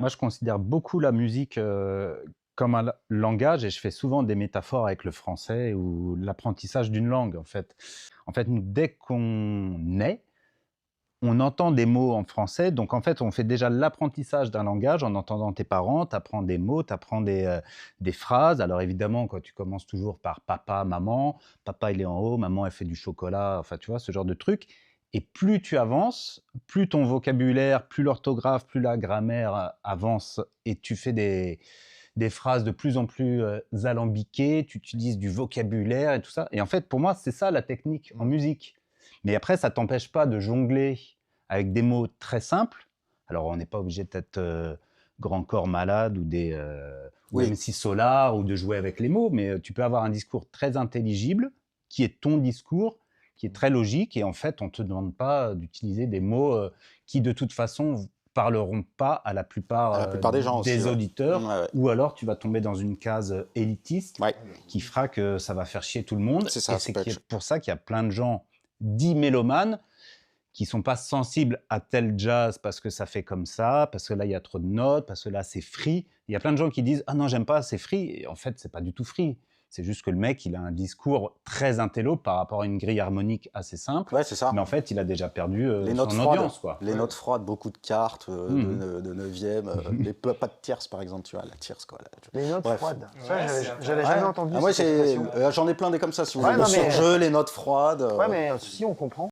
Moi, je considère beaucoup la musique comme un langage et je fais souvent des métaphores avec le français ou l'apprentissage d'une langue, en fait. En fait, nous, dès qu'on naît, on entend des mots en français, donc en fait, on fait déjà l'apprentissage d'un langage en entendant tes parents, tu apprends des mots, tu apprends des phrases. Alors évidemment, quand tu commences toujours par papa, maman, papa il est en haut, maman elle fait du chocolat, enfin tu vois, ce genre de truc. Et plus tu avances, plus ton vocabulaire, plus l'orthographe, plus la grammaire avance et tu fais des phrases de plus en plus alambiquées, tu utilises du vocabulaire et tout ça. Et en fait, pour moi, c'est ça la technique en musique. Mais après, ça t'empêche pas de jongler avec des mots très simples. Alors, on n'est pas obligé d'être grand corps malade ou Oui, MC Solar ou de jouer avec les mots, mais tu peux avoir un discours très intelligible qui est ton discours, qui est très logique. Et en fait, on ne te demande pas d'utiliser des mots qui, de toute façon, parleront pas à la plupart à la plupart des gens aussi, des ouais. auditeurs, Ouais, ouais. ou alors tu vas tomber dans une case élitiste Ouais, qui fera que ça va faire chier tout le monde. c'est Et ça, c'est peut être... pour ça qu'il y a plein de gens dits mélomanes qui sont pas sensibles à tel jazz parce que ça fait comme ça, parce que là il y a trop de notes, parce que là c'est free. Il y a plein de gens qui disent ah non j'aime pas, c'est free. Et en fait c'est pas du tout free. C'est juste que le mec il a un discours très intello par rapport à une grille harmonique assez simple, Ouais, c'est ça. mais en fait il a déjà perdu Les notes son froides, audience quoi. les notes froides, beaucoup de cartes, Mhm. de neuvième, pas de tierces par exemple, tu vois, la tierce quoi. Les notes Bref. froides. Ça, Ouais, j'avais Ouais. jamais entendu Ah, moi cette expression. j'en ai plein des comme ça si vous Ouais, voulez. Le non, mais- surjeu, les notes froides. Ouais, mais si on comprend.